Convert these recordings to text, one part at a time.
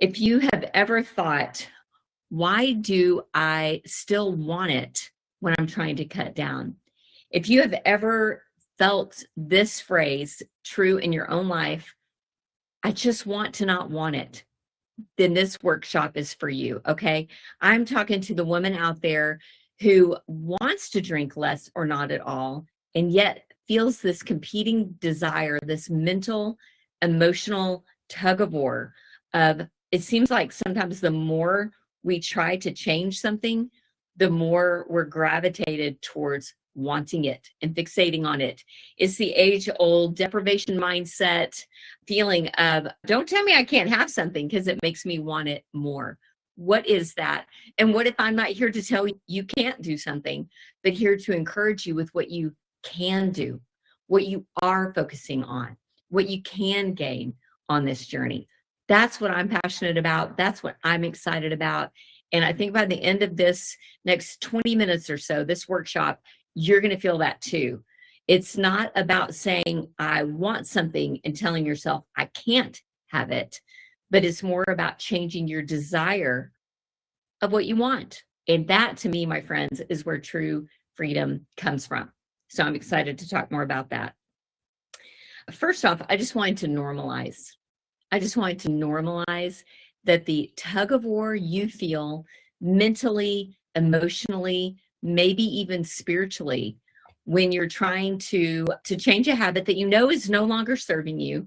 If you have ever thought, why do I still want it when I'm trying to cut down? If you have ever felt this phrase true in your own life, I just want to not want it, then this workshop is for you, okay? I'm talking to the woman out there who wants to drink less or not at all, and yet feels this competing desire, this mental, emotional tug of war of, it seems like sometimes the more we try to change something, the more we're gravitated towards wanting it and fixating on it. It's the age-old deprivation mindset feeling of, don't tell me I can't have something because it makes me want it more. What is that? And what if I'm not here to tell you you can't do something, but here to encourage you with what you can do, what you are focusing on, what you can gain on this journey? That's what I'm passionate about. That's what I'm excited about. And I think by the end of this next 20 minutes or so, this workshop, you're going to feel that too. It's not about saying, I want something and telling yourself I can't have it, but it's more about changing your desire of what you want. And that, to me, my friends, is where true freedom comes from. So I'm excited to talk more about that. First off, I just wanted to normalize. That the tug of war you feel mentally, emotionally, maybe even spiritually, when you're trying to change a habit that you know is no longer serving you.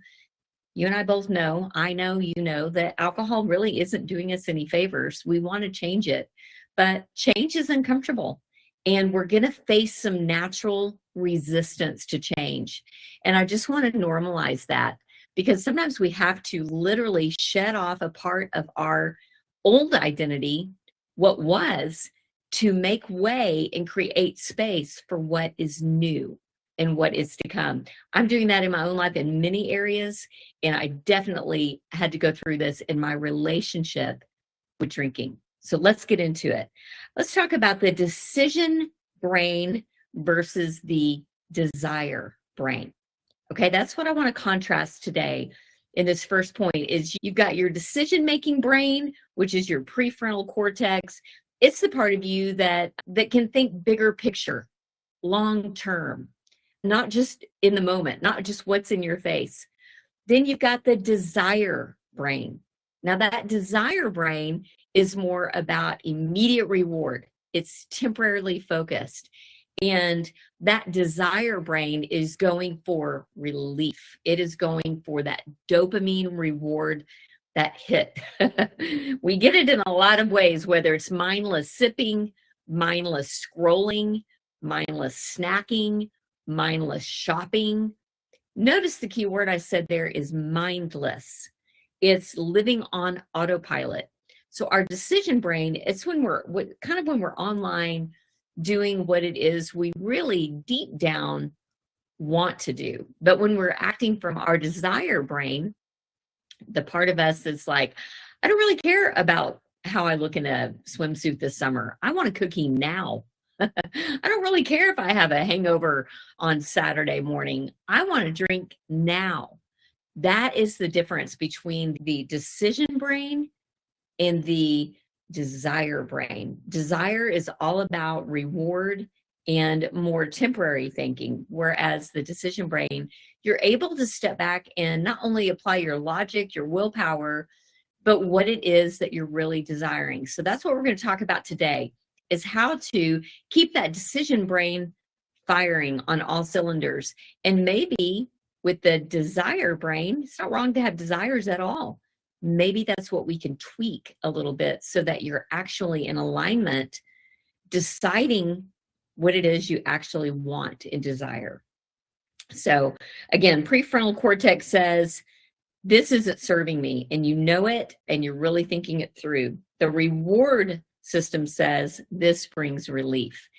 You and I both know, I know, you know, that alcohol really isn't doing us any favors. We want to change it, but change is uncomfortable. And we're going to face some natural resistance to change. And I just want to normalize that, because sometimes we have to literally shed off a part of our old identity, what was, to make way and create space for what is new and what is to come. I'm doing that in my own life in many areas, and I definitely had to go through this in my relationship with drinking. So let's get into it. Let's talk about the decision brain versus the desire brain. Okay, that's what I want to contrast today in this first point. Is you've got your decision-making brain, which is your prefrontal cortex. It's the part of you that can think bigger picture, long term, not just in the moment, not just what's in your face. Then you've got the desire brain. Now that desire brain is more about immediate reward. It's temporarily focused. And that desire brain is going for relief. It is going for that dopamine reward, that hit. We get it in a lot of ways, whether it's mindless sipping, mindless scrolling, mindless snacking, mindless shopping. Notice the key word I said there is mindless. It's living on autopilot. So our decision brain, it's when we're online doing what it is we really deep down want to do. But when we're acting from our desire brain, the part of us that's like, I don't really care about how I look in a swimsuit this summer. I want a cookie now. I don't really care if I have a hangover on Saturday morning. I want to drink now. That is the difference between the decision brain and the desire brain. Desire is all about reward and more temporary thinking, whereas the decision brain, you're able to step back and not only apply your logic, your willpower, but what it is that you're really desiring. So that's what we're going to talk about today, is how to keep that decision brain firing on all cylinders. And maybe with the desire brain, it's not wrong to have desires at all. Maybe that's what we can tweak a little bit so that you're actually in alignment, deciding what it is you actually want and desire. So again, prefrontal cortex says, this isn't serving me, and you know it, and you're really thinking it through. The reward system says, this brings relief.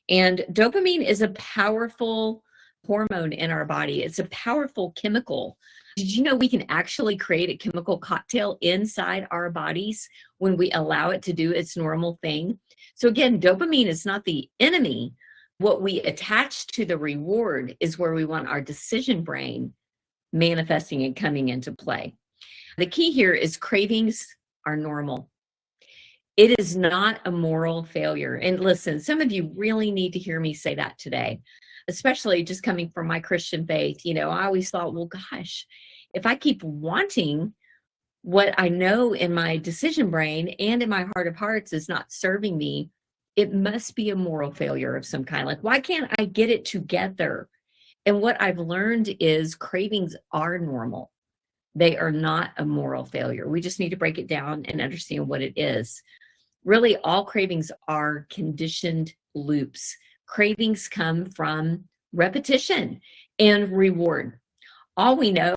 And dopamine is a powerful hormone in our body. It's a powerful chemical. Did you know we can actually create a chemical cocktail inside our bodies when we allow it to do its normal thing? So again, dopamine is not the enemy. What we attach to the reward is where we want our decision brain manifesting and coming into play. The key here is cravings are normal. It is not a moral failure. And listen, some of you really need to hear me say that today, especially just coming from my Christian faith. I always thought, well, gosh, if I keep wanting what I know in my decision brain and in my heart of hearts is not serving me, it must be a moral failure of some kind. Like, why can't I get it together? And what I've learned is cravings are normal. They are not a moral failure. We just need to break it down and understand what it is. Really, all cravings are conditioned loops. Cravings come from repetition and reward. All we know,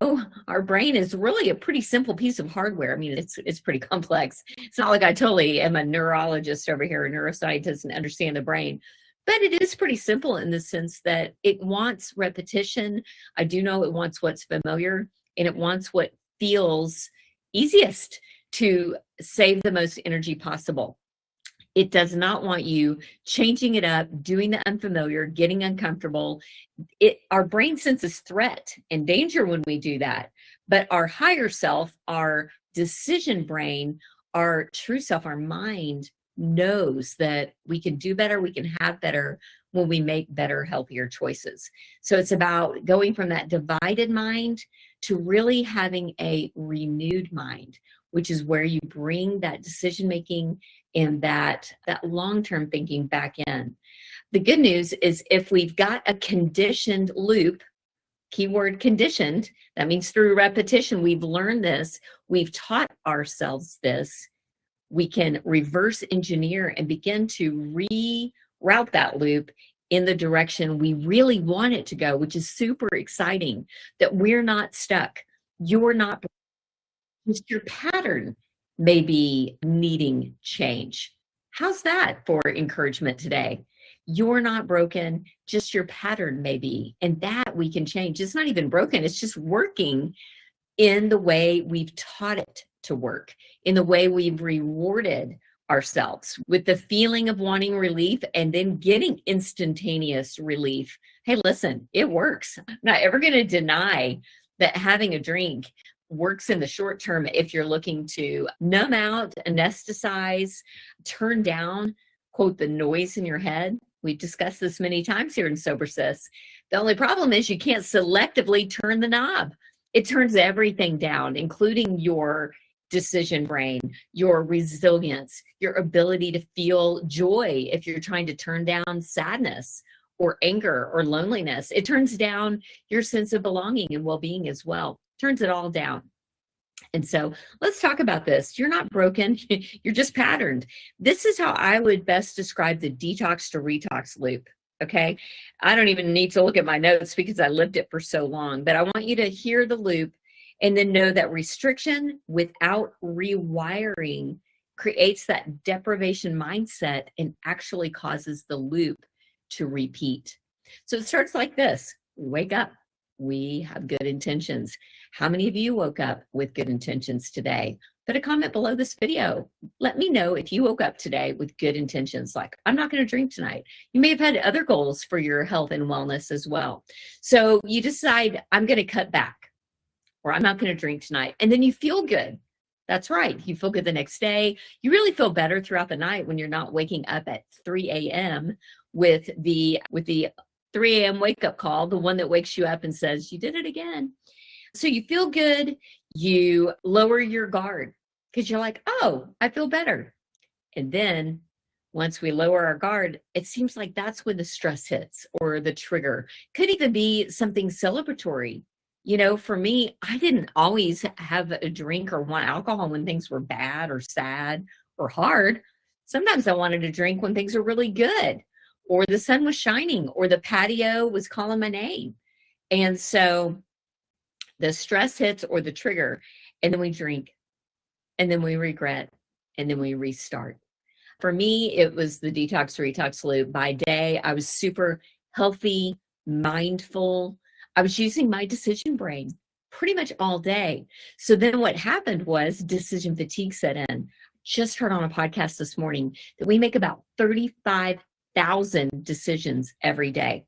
our brain is really a pretty simple piece of hardware. I mean, it's pretty complex. It's not like I totally am a neurologist over here, a neuroscientist, and understand the brain. But it is pretty simple in the sense that it wants repetition. I do know it wants what's familiar, and it wants what feels easiest to save the most energy possible. It does not want you changing it up, doing the unfamiliar, getting uncomfortable. Our brain senses threat and danger when we do that. But our higher self, our decision brain, our true self, our mind knows that we can do better, we can have better when we make better, healthier choices. So it's about going from that divided mind to really having a renewed mind, which is where you bring that decision making and that long-term thinking back in. The good news is if we've got a conditioned loop, keyword conditioned, that means through repetition, we've learned this, we've taught ourselves this, we can reverse engineer and begin to reroute that loop in the direction we really want it to go, which is super exciting, that we're not stuck. You're not, just your pattern may be needing change. How's that for encouragement today? You're not broken, just your pattern may be, and that we can change. It's not even broken, it's just working in the way we've taught it to work, in the way we've rewarded ourselves with the feeling of wanting relief and then getting instantaneous relief. Hey, listen, it works. I'm not ever going to deny that having a drink works in the short term if you're looking to numb out, anesthetize, turn down, quote, the noise in your head. We've discussed this many times here in Sober Sis. The only problem is you can't selectively turn the knob. It turns everything down, including your decision brain, your resilience, your ability to feel joy if you're trying to turn down sadness or anger or loneliness. It turns down your sense of belonging and well-being as well. Turns it all down. And so let's talk about this. You're not broken. You're just patterned. This is how I would best describe the detox to retox loop. Okay. I don't even need to look at my notes because I lived it for so long, but I want you to hear the loop and then know that restriction without rewiring creates that deprivation mindset and actually causes the loop to repeat. So it starts like this. We wake up. We have good intentions. How many of you woke up with good intentions today? Put a comment below this video. Let me know if you woke up today with good intentions, like, I'm not going to drink tonight. You may have had other goals for your health and wellness as well. So you decide, I'm going to cut back, or I'm not going to drink tonight. And then you feel good. That's right. You feel good the next day. You really feel better throughout the night when you're not waking up at 3 a.m. with the 3 a.m. wake-up call, the one that wakes you up and says, you did it again. So you feel good, you lower your guard because you're like, oh, I feel better. And then once we lower our guard, it seems like that's when the stress hits or the trigger. Could even be something celebratory. For me, I didn't always have a drink or want alcohol when things were bad or sad or hard. Sometimes I wanted to drink when things were really good, or the sun was shining, or the patio was calling my name. And so the stress hits or the trigger, and then we drink, and then we regret, and then we restart. For me, it was the detox retox loop. By day, I was super healthy, mindful. I was using my decision brain pretty much all day. So then what happened was decision fatigue set in. Just heard on a podcast this morning that we make about 35,000 decisions every day.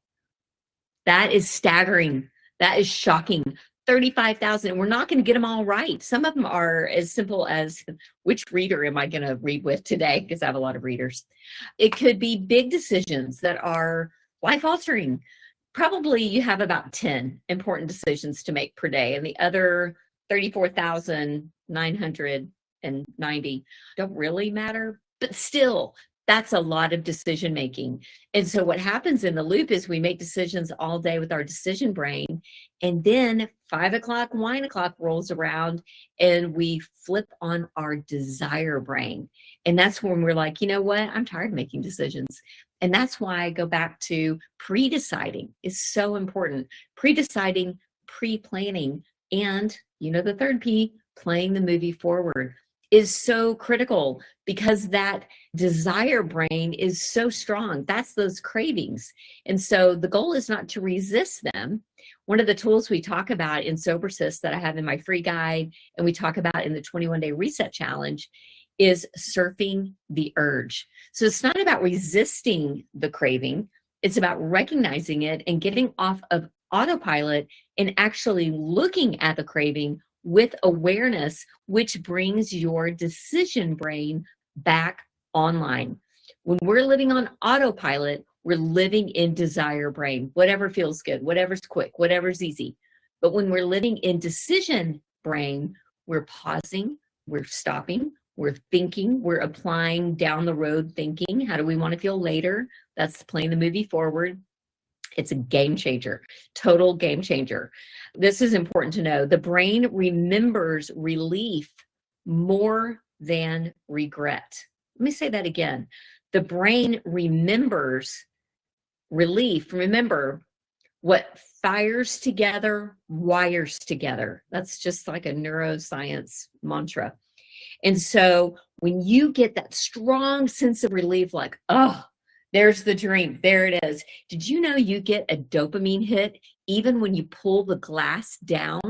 That is staggering. That is shocking. 35,000. We're not going to get them all right. Some of them are as simple as, which reader am I going to read with today? Because I have a lot of readers. It could be big decisions that are life altering. Probably you have about 10 important decisions to make per day, and the other 34,990 don't really matter, but still, that's a lot of decision making. And so what happens in the loop is we make decisions all day with our decision brain, and then 5 o'clock, wine o'clock rolls around and we flip on our desire brain. And that's when we're like, you know what? I'm tired of making decisions. And that's why I go back to pre-deciding is so important. Pre-deciding, pre-planning, and the third P, playing the movie forward, is so critical because that desire brain is so strong. That's those cravings. And so the goal is not to resist them. One of the tools we talk about in SoberSys that I have in my free guide, and we talk about in the 21-day reset challenge, is surfing the urge. So it's not about resisting the craving. It's about recognizing it and getting off of autopilot and actually looking at the craving with awareness, which brings your decision brain back online. When we're living on autopilot, we're living in desire brain, whatever feels good, whatever's quick, whatever's easy. But when we're living in decision brain, we're pausing, we're stopping, we're thinking, we're applying down the road thinking. How do we want to feel later? That's playing the movie forward. It's a game changer, total game changer. This is important to know. The brain remembers relief more than regret. Let me say that again. The brain remembers relief. Remember, what fires together, wires together. That's just like a neuroscience mantra. And so when you get that strong sense of relief, like, oh, there's the drink, there it is. Did you know you get a dopamine hit even when you pull the glass down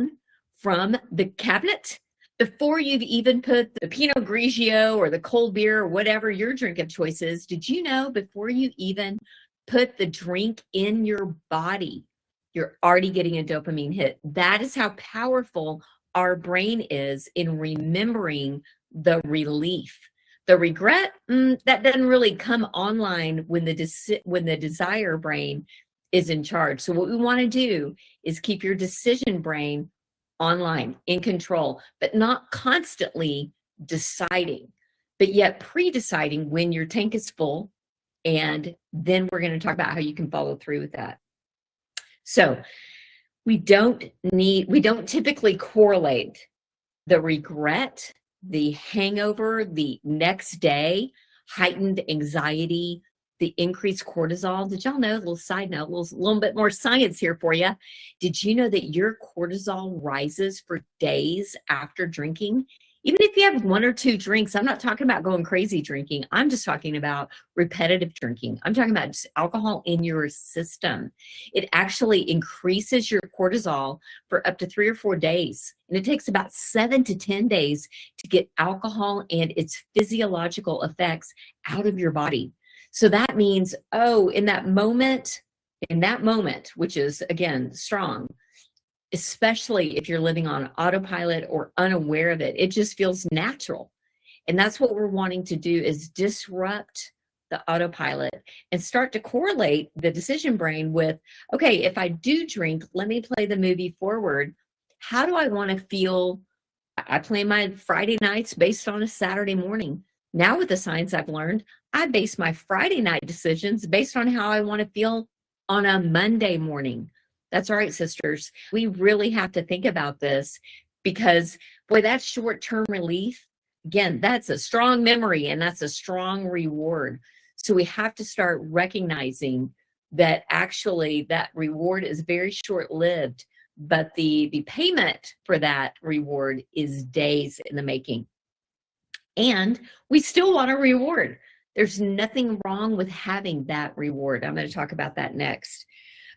from the cabinet? Before you've even put the Pinot Grigio or the cold beer or whatever your drink of choice is, did you know before you even put the drink in your body, you're already getting a dopamine hit? That is how powerful our brain is in remembering the relief. The regret, that doesn't really come online when the desire brain is in charge. So what we want to do is keep your decision brain online, in control, but not constantly deciding, but yet pre-deciding when your tank is full. And then we're going to talk about how you can follow through with that. So we don't typically correlate the regret, the hangover, the next day, heightened anxiety, the increased cortisol. Did y'all know, a little side note, a little bit more science here for you. Did you know that your cortisol rises for days after drinking? Even if you have 1 or 2 drinks, I'm not talking about going crazy drinking. I'm just talking about repetitive drinking. I'm talking about just alcohol in your system. It actually increases your cortisol for up to 3 or 4 days. And it takes about 7 to 10 days to get alcohol and its physiological effects out of your body. So that means, in that moment, which is, again, strong, especially if you're living on autopilot or unaware of it, it just feels natural. And that's what we're wanting to do, is disrupt the autopilot and start to correlate the decision brain with, okay, if I do drink, let me play the movie forward. How do I want to feel? I plan my Friday nights based on a Saturday morning. Now with the science I've learned, I base my Friday night decisions based on how I want to feel on a Monday morning. That's right, sisters. We really have to think about this because, boy, that short-term relief, again, that's a strong memory and that's a strong reward. So we have to start recognizing that actually that reward is very short-lived, but the payment for that reward is days in the making. And we still want a reward. There's nothing wrong with having that reward. I'm going to talk about that next.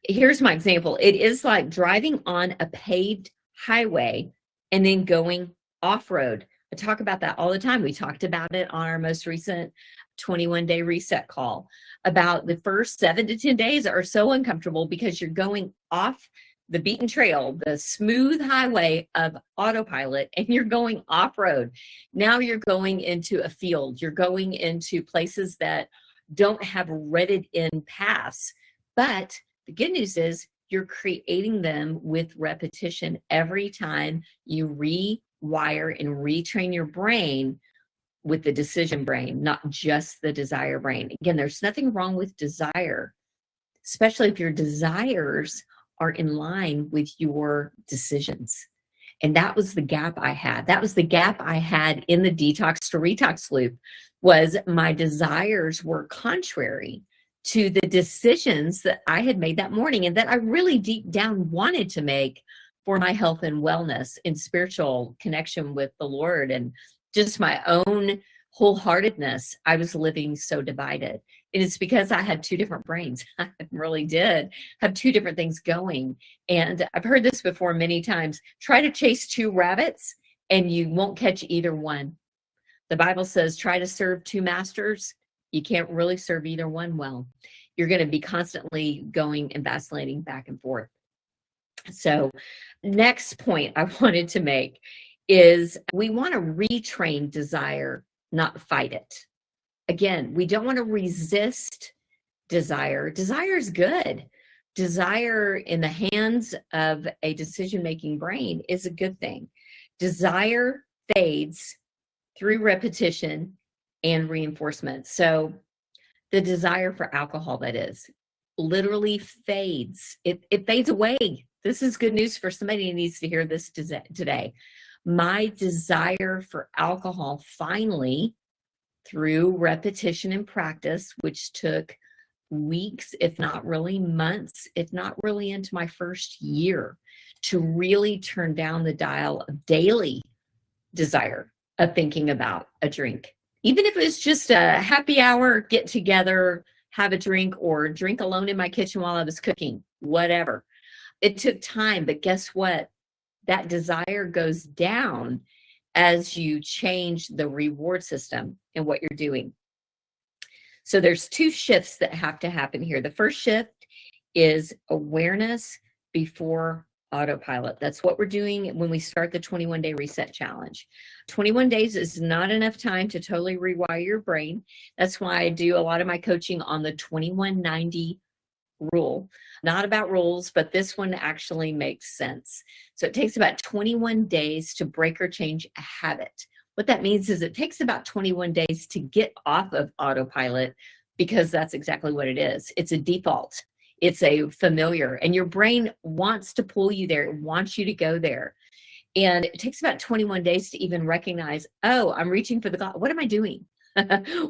Here's my example. It is like driving on a paved highway and then going off-road. I talk about that all the time. We talked about it on our most recent 21-day reset call. About the first 7 to 10 days are so uncomfortable because you're going off the beaten trail, the smooth highway of autopilot, and you're going off-road. Now you're going into a field. You're going into places that don't have rutted in paths. But the good news is you're creating them with repetition every time you rewire and retrain your brain with the decision brain, not just the desire brain. Again, there's nothing wrong with desire, especially if your desires are in line with your decisions. And that was the gap I had. That was the gap I had in the detox to retox loop, was my desires were contrary to the decisions that I had made that morning and that I really deep down wanted to make for my health and wellness and spiritual connection with the Lord and just my own wholeheartedness. I was living so divided. And it's because I had two different brains. I really did have two different things going. And I've heard this before many times. Try to chase two rabbits and you won't catch either one. The Bible says, try to serve two masters. You can't really serve either one well. You're going to be constantly going and vacillating back and forth. So next point I wanted to make is we want to retrain desire, not fight it. Again, we don't want to resist desire. Desire is good. Desire in the hands of a decision-making brain is a good thing. Desire fades through repetition and reinforcement. So the desire for alcohol, that is, literally fades. It fades away. This is good news for somebody who needs to hear this today. My desire for alcohol finally, through repetition and practice, which took weeks, if not really months, if not really into my first year, to really turn down the dial of daily desire of thinking about a drink. Even if it's just a happy hour, get together, have a drink, or drink alone in my kitchen while I was cooking, whatever. It took time, but guess what? That desire goes down as you change the reward system and what you're doing. So there's two shifts that have to happen here. The first shift is awareness before autopilot. That's what we're doing when we start the 21-day reset challenge. 21 days is not enough time to totally rewire your brain. That's why I do a lot of my coaching on the 2190 rule. Not about rules, but this one actually makes sense. So it takes about 21 days to break or change a habit. What that means is it takes about 21 days to get off of autopilot, because that's exactly what it is. It's a default. It's a familiar, and your brain wants to pull you there. It wants you to go there. And it takes about 21 days to even recognize, oh, I'm reaching for the God. What am I doing?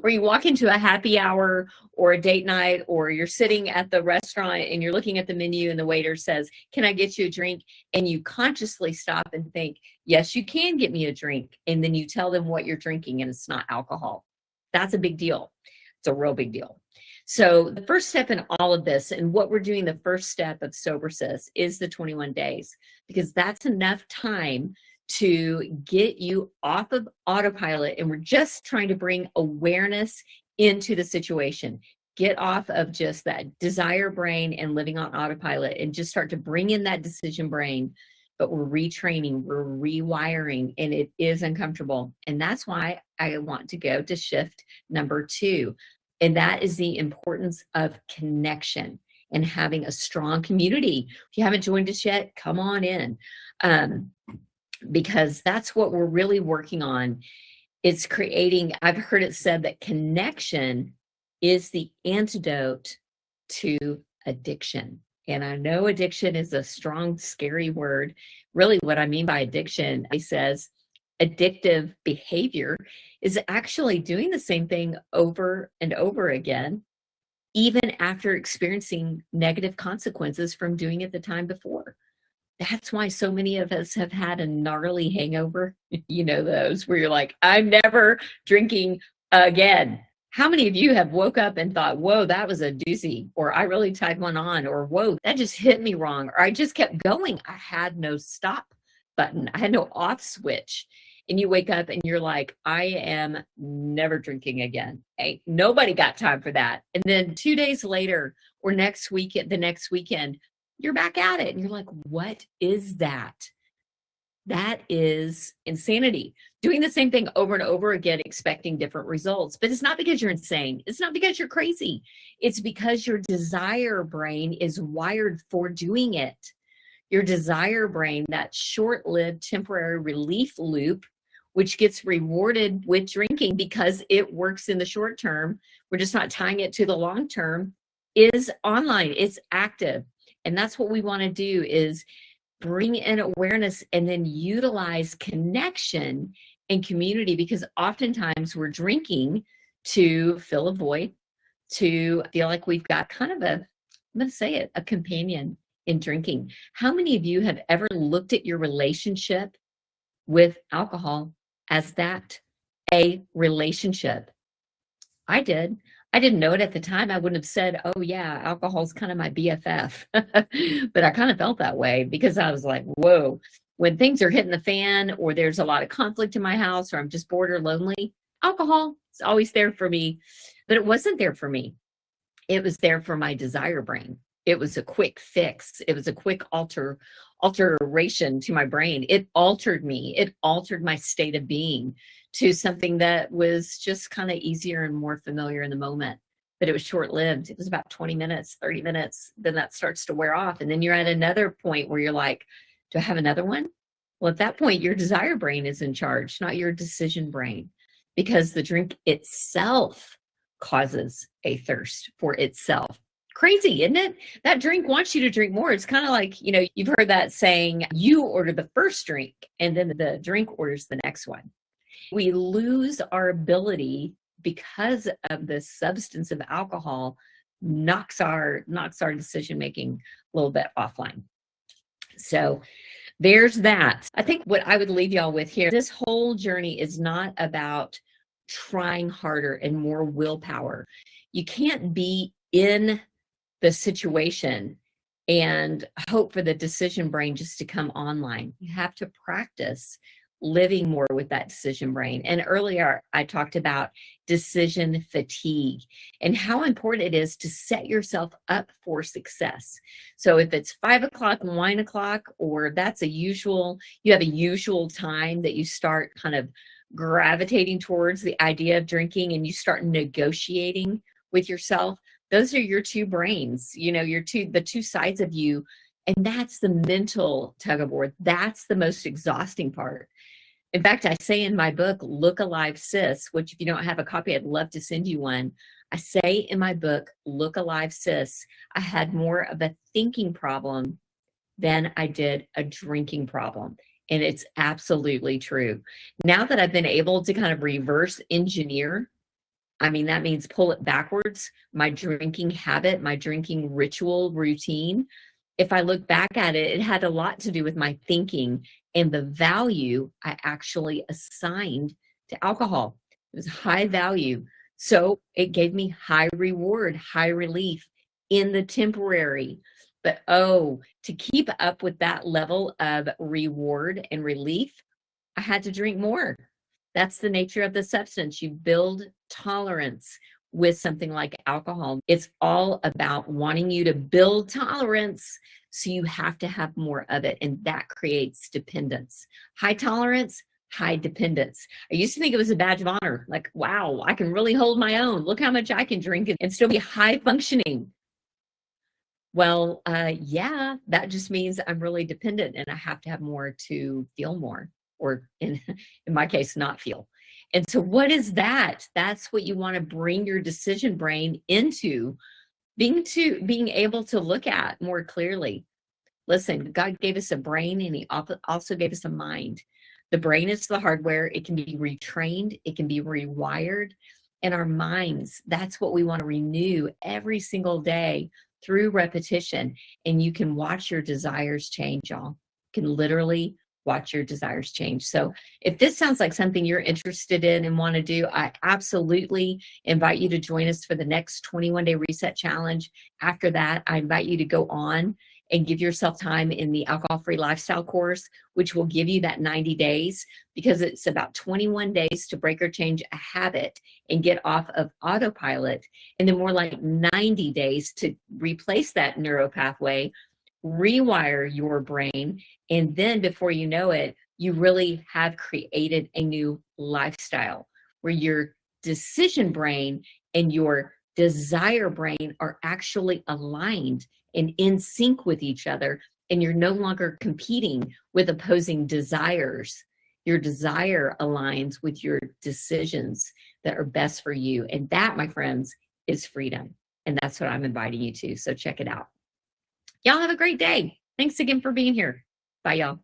Or you walk into a happy hour or a date night, or you're sitting at the restaurant and you're looking at the menu and the waiter says, can I get you a drink? And you consciously stop and think, yes, you can get me a drink. And then you tell them what you're drinking and it's not alcohol. That's a big deal. It's a real big deal. So the first step in all of this, and what we're doing, the first step of Sober Sis, is the 21 days, because that's enough time to get you off of autopilot. And we're just trying to bring awareness into the situation. Get off of just that desire brain and living on autopilot, and just start to bring in that decision brain. But we're retraining, we're rewiring, and it is uncomfortable. And that's why I want to go to shift number 2. And that is the importance of connection and having a strong community. If you haven't joined us yet, come on in. Because that's what we're really working on. It's creating, I've heard it said that connection is the antidote to addiction. And I know addiction is a strong, scary word. Really what I mean by addiction, it says addictive behavior is actually doing the same thing over and over again, even after experiencing negative consequences from doing it the time before. That's why so many of us have had a gnarly hangover. You know, those where you're like, I'm never drinking again. How many of you have woke up and thought, whoa, that was a doozy, or I really tied one on, or whoa, that just hit me wrong, or I just kept going. I had no stop button. I had no off switch. And you wake up and you're like, I am never drinking again. Hey, nobody got time for that. And then 2 days later, or the next weekend, you're back at it. And you're like, what is that? That is insanity. Doing the same thing over and over again, expecting different results. But it's not because you're insane. It's not because you're crazy. It's because your desire brain is wired for doing it. Your desire brain, that short-lived temporary relief loop, which gets rewarded with drinking because it works in the short term, we're just not tying it to the long term, is online. It's active. And that's what we want to do, is bring in awareness and then utilize connection and community, because oftentimes we're drinking to fill a void, to feel like we've got kind of I'm going to say it, a companion in drinking. How many of you have ever looked at your relationship with alcohol as that, a relationship? I did. I didn't know it at the time. I wouldn't have said, oh yeah, alcohol's kind of my BFF. But I kind of felt that way, because I was like, whoa, when things are hitting the fan, or there's a lot of conflict in my house, or I'm just bored or lonely, alcohol is always there for me. But it wasn't there for me. It was there for my desire brain. It was a quick fix. It was a quick alteration to my brain. It altered me. It altered my state of being to something that was just kind of easier and more familiar in the moment. But it was short-lived. It was about 20 minutes, 30 minutes. Then that starts to wear off. And then you're at another point where you're like, do I have another one? Well, at that point, your desire brain is in charge, not your decision brain, because the drink itself causes a thirst for itself. Crazy, isn't it? That drink wants you to drink more. It's kind of like, you've heard that saying, you order the first drink and then the drink orders the next one. We lose our ability, because of the substance of alcohol knocks our decision making a little bit offline. So there's that. I think what I would leave y'all with here, this whole journey is not about trying harder and more willpower. You can't be in the situation and hope for the decision brain just to come online. You have to practice living more with that decision brain. And earlier I talked about decision fatigue and how important it is to set yourself up for success. So if it's 5 o'clock, wine o'clock, or you have a usual time that you start kind of gravitating towards the idea of drinking, and you start negotiating with yourself, those are your two brains, the two sides of you. And that's the mental tug of war. That's the most exhausting part. In fact, I say in my book, Look Alive Sis, which if you don't have a copy, I'd love to send you one. I say in my book, Look Alive Sis, I had more of a thinking problem than I did a drinking problem. And it's absolutely true. Now that I've been able to kind of reverse engineer, that means pull it backwards, my drinking habit, my drinking ritual routine. If I look back at it, it had a lot to do with my thinking and the value I actually assigned to alcohol. It was high value. So it gave me high reward, high relief in the temporary. But to keep up with that level of reward and relief, I had to drink more. That's the nature of the substance. You build tolerance with something like alcohol. It's all about wanting you to build tolerance, so you have to have more of it, and that creates dependence. High tolerance, high dependence. I used to think it was a badge of honor, like, wow, I can really hold my own. Look how much I can drink and still be high functioning. Well, yeah, that just means I'm really dependent and I have to have more to feel more, or in my case, not feel. And so what is that? That's what you want to bring your decision brain into, being able to look at more clearly. Listen, God gave us a brain and he also gave us a mind. The brain is the hardware. It can be retrained. It can be rewired. And our minds, that's what we want to renew every single day through repetition. And you can watch your desires change, y'all. You can literally watch your desires change. So if this sounds like something you're interested in and want to do, I absolutely invite you to join us for the next 21-day reset challenge. After that, I invite you to go on and give yourself time in the alcohol-free lifestyle course, which will give you that 90 days, because it's about 21 days to break or change a habit and get off of autopilot, and then more like 90 days to replace that neuro pathway rewire your brain. And then before you know it, you really have created a new lifestyle where your decision brain and your desire brain are actually aligned and in sync with each other. And you're no longer competing with opposing desires. Your desire aligns with your decisions that are best for you. And that, my friends, is freedom. And that's what I'm inviting you to. So check it out. Y'all have a great day. Thanks again for being here. Bye, y'all.